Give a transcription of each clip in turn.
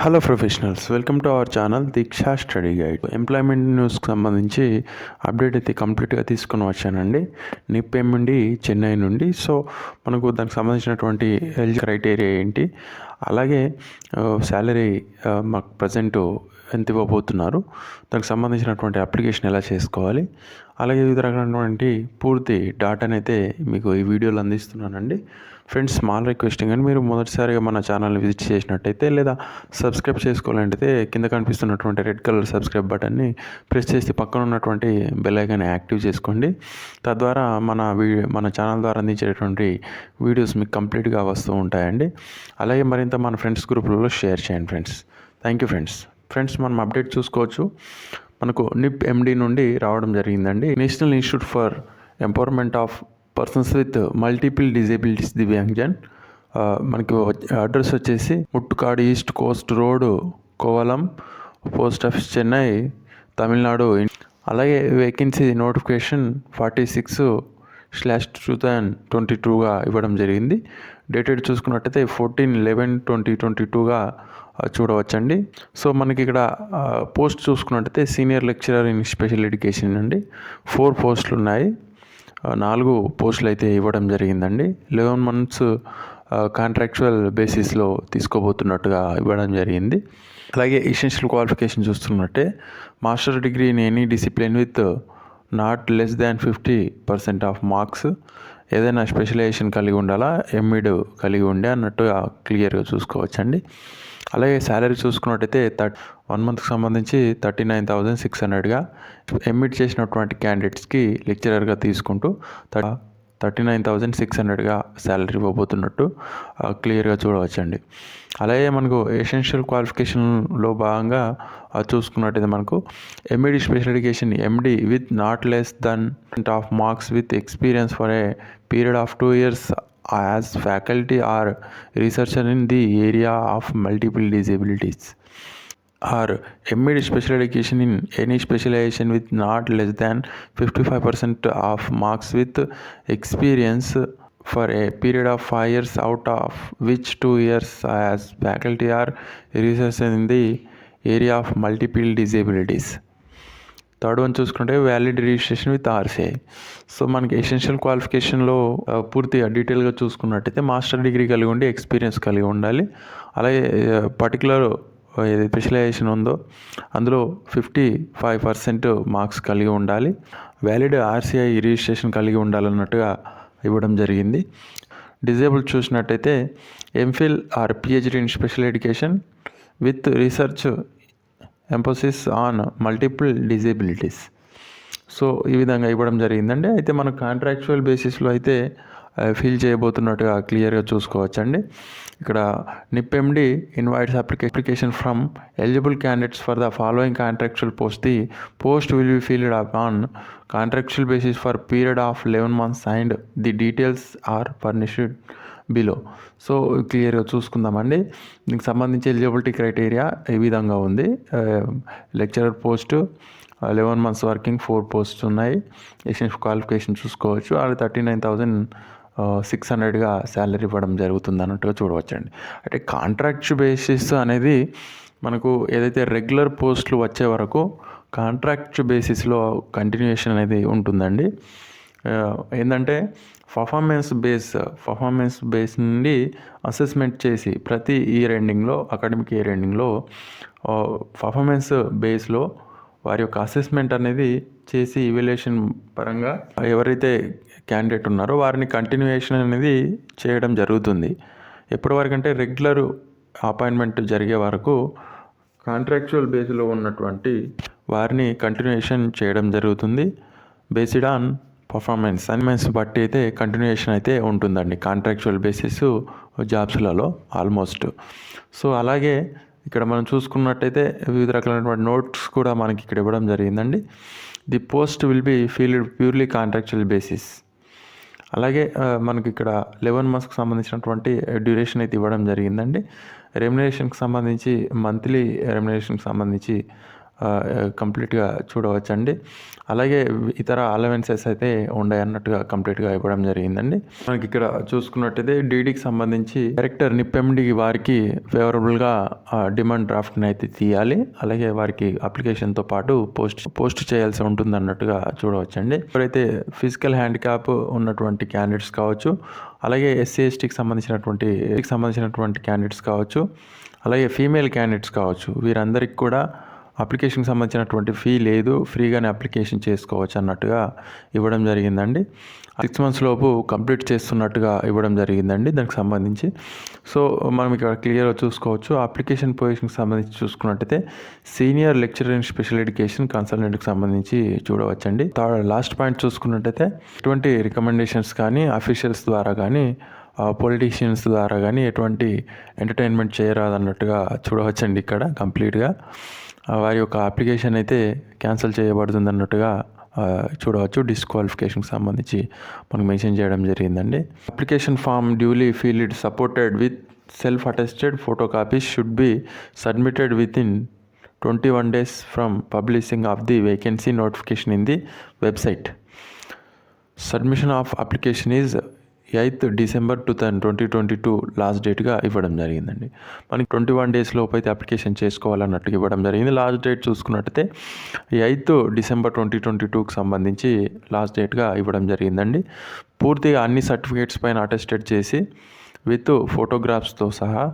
Hello professionals, welcome to our channel Deeksha study guide. Employment న్యూస్కి సంబంధించి update అయితే కంప్లీట్గా తీసుకొని వచ్చానండి నిప్ఎండి చెన్నై నుండి. సో మనకు దానికి సంబంధించినటువంటి ఎలిజిబిలిటీ క్రైటీరియా ఏంటి, అలాగే శాలరీ మాకు ప్రజెంట్ ఎంత ఇవ్వబోతున్నారు, దానికి సంబంధించినటువంటి అప్లికేషన్ ఎలా చేసుకోవాలి, అలాగే వివిధ రకమైనటువంటి పూర్తి డాటాని అయితే మీకు ఈ వీడియోలో అందిస్తున్నానండి. ఫ్రెండ్స్, స్మాల్ రిక్వెస్టింగ్ అని మీరు మొదటిసారిగా మన ఛానల్ని విజిట్ చేసినట్టయితే లేదా సబ్స్క్రైబ్ చేసుకోవాలంటే కింద కనిపిస్తున్నటువంటి రెడ్ కలర్ సబ్స్క్రైబ్ బటన్ని ప్రెస్ చేసి పక్కన ఉన్నటువంటి బెల్ ఐకాన్ని యాక్టివ్ చేసుకోండి. తద్వారా మన ఛానల్ ద్వారా అందించేటువంటి వీడియోస్ మీకు కంప్లీట్గా వస్తూ ఉంటాయండి. అలాగే మరింత మన ఫ్రెండ్స్ గ్రూపులలో షేర్ చేయండి ఫ్రెండ్స్. థ్యాంక్ యూ ఫ్రెండ్స్, మనం అప్డేట్ చూసుకోవచ్చు. మనకు నిప్ఎండి నుండి రావడం జరిగిందండి. National institute for empowerment of persons with multiple disabilities Divyangjan. మనకి అడ్రస్ వచ్చేసి Muttukadu, east coast road, Kovalam, post office, Chennai, Tamil Nadu. అలాగే వేకెన్సీ నోటిఫికేషన్ 46/2022గా ఇవ్వడం జరిగింది. డేటెడ్ చూసుకున్నట్టయితే 14/11/2022గా చూడవచ్చండి. సో మనకి ఇక్కడ పోస్ట్ చూసుకున్నట్టయితే senior lecturer in special education అండి. 4 పోస్టులు ఉన్నాయి. 4 పోస్టులు అయితే ఇవ్వడం జరిగిందండి. 11 months కాంట్రాక్చువల్ బేసిస్లో తీసుకోబోతున్నట్టుగా ఇవ్వడం జరిగింది. అలాగే ఎసెన్షియల్ క్వాలిఫికేషన్ చూస్తున్నట్టే master degree in any discipline with not less than 50% of marks, ఏదైనా స్పెషలైజేషన్ కలిగి ఉండాలా, ఎంఈడ్ కలిగి ఉండే అన్నట్టుగా క్లియర్గా చూసుకోవచ్చండి. అలాగే శాలరీ చూసుకున్నట్టయితే 1 monthకి సంబంధించి 39,600గా, ఎంఈడ్ చేసినటువంటి క్యాండిడేట్స్కి లెక్చరర్గా తీసుకుంటూ 39,600గా శాలరీ ఇవ్వబోతున్నట్టు క్లియర్గా చూడవచ్చండి. అలాగే మనకు ఎసెన్షియల్ క్వాలిఫికేషన్లో భాగంగా చూసుకున్నట్టయితే మనకు MEd special education MD with not less Dhan of marks with experience for a period of 2 years as faculty or researcher in the area of multiple disabilities, or MD special education in any specialization with not less than 55% of marks with experience for a period of 5 years, out of which 2 years as faculty or researcher in the area of multiple disabilities. Third one చూసుకుంటే valid registration with RCI. So మనకి essential క్వాలిఫికేషన్లో పూర్తిగా డీటెయిల్గా చూసుకున్నట్టయితే master degree కలిగి ఉండి experience కలిగి ఉండాలి. అలాగే పర్టికులర్ ఏది స్పెషలైజేషన్ ఉందో అందులో 55% మార్క్స్ కలిగి ఉండాలి. వ్యాలిడ్ ఆర్సీఐ రిజిస్ట్రేషన్ కలిగి ఉండాలన్నట్టుగా ఇవ్వడం జరిగింది. డిజేబుల్ చూసినట్టయితే MPhil or PhD in special education with research emphasis on multiple disabilities. So ఈ విధంగా ఇవ్వడం జరిగిందండి. అయితే మనకు కాంట్రాక్చువల్ బేసిస్లో అయితే ఫిల్ చేయబోతున్నట్టుగా క్లియర్గా చూసుకోవచ్చండి. ఇక్కడ NIPMED invites application from eligible candidates for the following contractual post. The post will be filled up on contractual basis for period of 11 months and the details are furnished below. So క్లియర్గా చూసుకుందామండి. దీనికి సంబంధించి eligibility criteria ఈ విధంగా ఉంది. Lecturer post 11 months working, 4 posts ఉన్నాయి. Essential qualification చూసుకోవచ్చు. అది 39,600గా శాలరీ ఇవ్వడం జరుగుతుంది అన్నట్టుగా చూడవచ్చండి. అంటే కాంట్రాక్ట్ బేసిస్ అనేది మనకు ఏదైతే రెగ్యులర్ పోస్టులు వచ్చే వరకు కాంట్రాక్ట్ బేసిస్లో కంటిన్యూయేషన్ అనేది ఉంటుందండి. ఏంటంటే పర్ఫార్మెన్స్ బేస్ నుండి అసెస్మెంట్ చేసి ప్రతి ఇయర్ ఎండింగ్లో, అకాడమిక్ ఇయర్ ఎండింగ్లో పర్ఫార్మెన్స్ బేస్లో వారి యొక్క అసెస్మెంట్ అనేది చేసి ఇవాల్యుయేషన్ పరంగా ఎవరైతే క్యాండిడేట్ ఉన్నారో వారిని కంటిన్యూయేషన్ అనేది చేయడం జరుగుతుంది. ఎప్పటి వరకు అంటే రెగ్యులర్ అపాయింట్మెంట్ జరిగే వరకు కాంట్రాక్చువల్ బేస్లో ఉన్నటువంటి వారిని కంటిన్యూయేషన్ చేయడం జరుగుతుంది. బేస్డ్ ఆన్ పర్ఫార్మెన్స్ బట్టి అయితే కంటిన్యూయేషన్ అయితే ఉంటుందండి కాంట్రాక్చువల్ బేసిస్ జాబ్స్లలో ఆల్మోస్ట్. సో అలాగే ఇక్కడ మనం చూసుకున్నట్టయితే వివిధ రకాలైనటువంటి నోట్స్ కూడా మనకి ఇక్కడ ఇవ్వడం జరిగిందండి. The post will B field purely contractual basis. అలాగే మనకి ఇక్కడ 11 monthsకి సంబంధించినటువంటి డ్యూరేషన్ అయితే ఇవ్వడం జరిగిందండి. రెమ్యునరేషన్కి సంబంధించి మంత్లీ రెమ్యునరేషన్కి సంబంధించి కంప్లీట్గా చూడవచ్చండి. అలాగే ఇతర అలవెన్సెస్ అయితే ఉన్నాయి అన్నట్టుగా కంప్లీట్గా ఇవ్వడం జరిగిందండి. మనకి ఇక్కడ చూసుకున్నట్టయితే డీడీకి సంబంధించి డైరెక్టర్ నిప్ఎండి వారికి ఫేవరబుల్గా డిమాండ్ డ్రాఫ్ట్ని అయితే తీయాలి. అలాగే వారికి అప్లికేషన్తో పాటు పోస్ట్ చేయాల్సి ఉంటుంది అన్నట్టుగా చూడవచ్చండి. ఇప్పుడైతే ఫిజికల్ హ్యాండిక్యాప్ ఉన్నటువంటి క్యాండిడేట్స్ కావచ్చు, అలాగే ఎస్సీ ఎస్టీకి సంబంధించినటువంటి క్యాండిడేట్స్ కావచ్చు, అలాగే ఫీమేల్ క్యాండిడేట్స్ కావచ్చు, వీరందరికీ కూడా అప్లికేషన్కి సంబంధించినటువంటి ఫీ లేదు, ఫ్రీగానే అప్లికేషన్ చేసుకోవచ్చు అన్నట్టుగా ఇవ్వడం జరిగిందండి. 6 months లోపు కంప్లీట్ చేస్తున్నట్టుగా ఇవ్వడం జరిగిందండి దానికి సంబంధించి. సో మనం ఇక్కడ క్లియర్గా చూసుకోవచ్చు. అప్లికేషన్ పొజిషన్కి సంబంధించి చూసుకున్నట్టయితే senior lecturer in special education కన్సల్టెంట్కి సంబంధించి చూడవచ్చండి. లాస్ట్ పాయింట్ చూసుకున్నట్టయితే ఎటువంటి రికమెండేషన్స్ కానీ అఫీషియల్స్ ద్వారా కానీ పొలిటీషియన్స్ ద్వారా కానీ ఎటువంటి ఎంటర్టైన్మెంట్ చేయరాదన్నట్టుగా చూడవచ్చండి. ఇక్కడ కంప్లీట్గా వారి యొక్క అప్లికేషన్ అయితే క్యాన్సిల్ చేయబడుతుంది అన్నట్టుగా చూడవచ్చు. డిస్క్వాలిఫికేషన్కి సంబంధించి మనకు మెన్షన్ చేయడం జరిగిందండి. Application form duly filled supported with self attested photo copies should be submitted within 21 days from publishing of the vacancy notification in the website. Submission of application is 8th December 2022 last డేట్గా ఇవ్వడం జరిగిందండి. మనకి 21 days లోపు అయితే application చేసుకోవాలన్నట్టుగా ఇవ్వడం జరిగింది. Last date చూసుకున్నట్టయితే 8th December 2022కి సంబంధించి లాస్ట్ డేట్గా ఇవ్వడం జరిగిందండి. పూర్తిగా అన్ని సర్టిఫికేట్స్ పైన అటెస్టెడ్ చేసి విత్ ఫోటోగ్రాఫ్స్తో సహా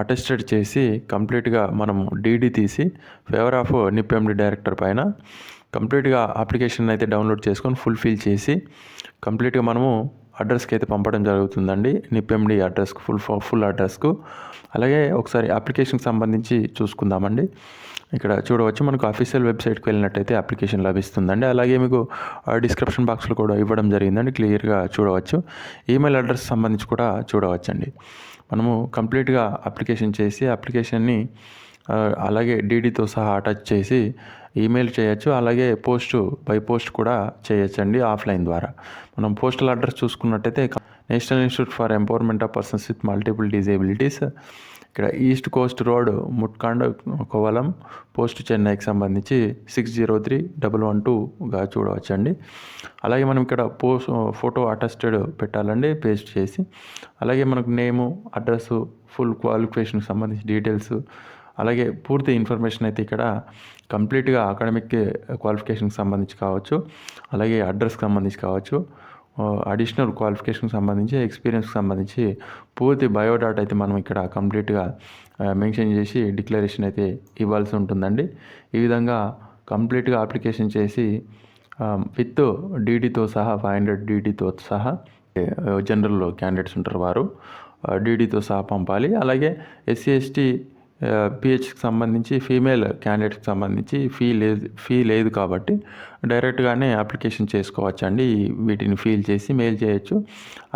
అటెస్టెడ్ చేసి కంప్లీట్గా మనం డీడీ తీసి ఫేవర్ ఆఫ్ నిప్ఎండి డైరెక్టర్ పైన కంప్లీట్గా అప్లికేషన్ అయితే డౌన్లోడ్ చేసుకొని ఫుల్ఫిల్ చేసి కంప్లీట్గా మనము అడ్రస్కి అయితే పంపడం జరుగుతుందండి. నిప్ఎండి అడ్రస్కు ఫుల్ అడ్రస్కు. అలాగే ఒకసారి అప్లికేషన్కి సంబంధించి చూసుకుందామండి. ఇక్కడ చూడవచ్చు మనకు అఫీషియల్ వెబ్సైట్కి వెళ్ళినట్టయితే అప్లికేషన్ లభిస్తుందండి. అలాగే మీకు డిస్క్రిప్షన్ బాక్స్లో కూడా ఇవ్వడం జరిగిందండి, క్లియర్గా చూడవచ్చు. ఈమెయిల్ అడ్రస్ సంబంధించి కూడా చూడవచ్చండి. మనము కంప్లీట్గా అప్లికేషన్ చేసి అప్లికేషన్ని అలాగే డీడీతో సహా అటాచ్ చేసి ఈమెయిల్ చేయొచ్చు. అలాగే బై పోస్ట్ కూడా చేయొచ్చండి ఆఫ్లైన్ ద్వారా. మనం పోస్టల్ అడ్రస్ చూసుకున్నట్టయితే national institute for empowerment of persons with multiple disabilities, ఇక్కడ east coast road, Muttukadu, Kovalam, post చెన్నైకి సంబంధించి 603112గా చూడవచ్చండి. అలాగే మనం ఇక్కడ ఫోటో అటెస్టెడ్ పెట్టాలండి పేస్ట్ చేసి. అలాగే మనకు నేము, అడ్రస్సు, ఫుల్ క్వాలిఫికేషన్కి సంబంధించి డీటెయిల్స్, అలాగే పూర్తి ఇన్ఫర్మేషన్ అయితే ఇక్కడ కంప్లీట్గా అకాడమిక్ క్వాలిఫికేషన్కి సంబంధించి కావచ్చు, అలాగే అడ్రస్కి సంబంధించి కావచ్చు, అడిషనల్ క్వాలిఫికేషన్కి సంబంధించి, ఎక్స్పీరియన్స్కి సంబంధించి పూర్తి బయోడాటా అయితే మనం ఇక్కడ కంప్లీట్గా మెన్షన్ చేసి డిక్లరేషన్ అయితే ఇవ్వాల్సి ఉంటుందండి. ఈ విధంగా కంప్లీట్గా అప్లికేషన్ చేసి విత్ డీడీతో సహా 500 డీడీతో సహా జనరల్ క్యాండిడేట్స్ ఉంటారు వారు డీడీతో సహా పంపాలి. అలాగే ఎస్సీ ఎస్టీ పిహెచ్కి సంబంధించి ఫీమేల్ క్యాండిడేట్కి సంబంధించి ఫీ లేదు కాబట్టి డైరెక్ట్గానే అప్లికేషన్ చేసుకోవచ్చండి. వీటిని ఫీల్ చేసి మెయిల్ చేయొచ్చు.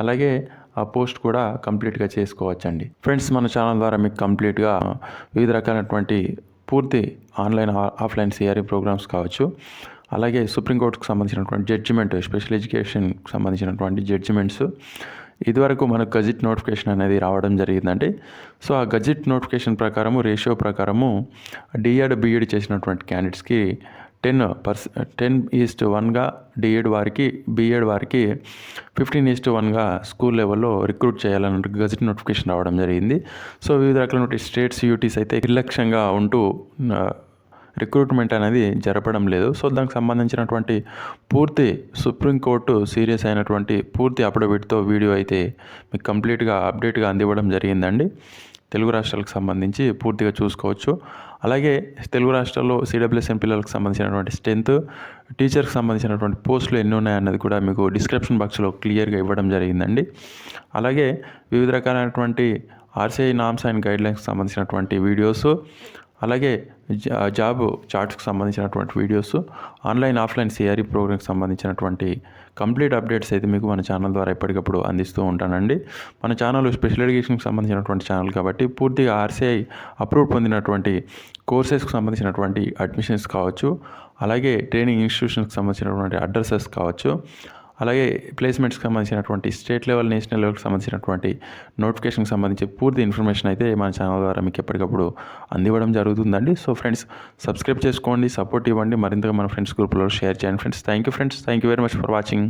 అలాగే ఆ పోస్ట్ కూడా కంప్లీట్గా చేసుకోవచ్చండి. ఫ్రెండ్స్, మన ఛానల్ ద్వారా మీకు కంప్లీట్గా వివిధ రకాలైనటువంటి పూర్తి ఆన్లైన్ ఆఫ్లైన్ సిఆర్ఈ ప్రోగ్రామ్స్ కావచ్చు, అలాగే సుప్రీంకోర్టుకు సంబంధించినటువంటి జడ్జిమెంట్, స్పెషల్ ఎడ్యుకేషన్కి సంబంధించినటువంటి జడ్జిమెంట్స్, ఇదివరకు మనకు గజెట్ నోటిఫికేషన్ అనేది రావడం జరిగిందండి. సో ఆ గజెట్ నోటిఫికేషన్ ప్రకారము రేషియో ప్రకారము డిఎడ్ బీఎడ్ చేసినటువంటి క్యాండిడేట్స్కి 10:1గా డిఎడ్ వారికి, బీఎడ్ వారికి 15:1గా స్కూల్ లెవెల్లో రిక్రూట్ చేయాలన్నట్టు గజెట్ నోటిఫికేషన్ రావడం జరిగింది. సో వివిధ రకాలైన స్టేట్స్ యూటీస్ అయితే నిర్లక్ష్యంగా ఉంటూ రిక్రూట్మెంట్ అనేది జరపడం లేదు. సో దానికి సంబంధించినటువంటి పూర్తి సుప్రీంకోర్టు సీరియస్ అయినటువంటి పూర్తి అప్డేట్తో వీడియో అయితే మీకు కంప్లీట్గా అప్డేట్గా అందివ్వడం జరిగిందండి. తెలుగు రాష్ట్రాలకు సంబంధించి పూర్తిగా చూసుకోవచ్చు. అలాగే తెలుగు రాష్ట్రాల్లో సిడబ్ల్యూఎస్ఎన్ పిల్లలకు సంబంధించినటువంటి స్ట్రెంత్, టీచర్కి సంబంధించినటువంటి పోస్టులు ఎన్ని ఉన్నాయన్నది కూడా మీకు డిస్క్రిప్షన్ బాక్స్లో క్లియర్గా ఇవ్వడం జరిగిందండి. అలాగే వివిధ రకాలైనటువంటి ఆర్సీఐ నామ్స్ అండ్ గైడ్లైన్స్కి సంబంధించినటువంటి వీడియోస్, అలాగే జాబ్ చార్ట్స్కి సంబంధించినటువంటి వీడియోస్, ఆన్లైన్ ఆఫ్లైన్ సిఆర్ఈ ప్రోగ్రామ్కి సంబంధించినటువంటి కంప్లీట్ అప్డేట్స్ అయితే మీకు మన ఛానల్ ద్వారా ఎప్పటికప్పుడు అందిస్తూ ఉంటానండి. మన ఛానల్ స్పెషల్ ఎడ్యుకేషన్కి సంబంధించినటువంటి ఛానల్ కాబట్టి పూర్తిగా ఆర్సీఐ అప్రూవ్ పొందినటువంటి కోర్సెస్కి సంబంధించినటువంటి అడ్మిషన్స్ కావచ్చు, అలాగే ట్రైనింగ్ ఇన్స్టిట్యూషన్స్కి సంబంధించినటువంటి అడ్రసెస్ కావచ్చు, అలాగే ప్లేస్మెంట్స్కి సంబంధించినటువంటి స్టేట్ లెవెల్, నేషనల్ లెవెల్కి సంబంధించినటువంటి నోటిఫికేషన్కి సంబంధించి పూర్తి ఇన్ఫర్మేషన్ అయితే మన ఛానల్ ద్వారా మీకు ఎప్పటికప్పుడు అందివ్వడం జరుగుతుందండి. సో ఫ్రెండ్స్, సబ్స్క్రైబ్ చేసుకోండి, సపోర్ట్ ఇవ్వండి, మరింతగా మన ఫ్రెండ్స్ గ్రూప్లో షేర్ చేయండి friends. Thank you friends, thank you very much for watching.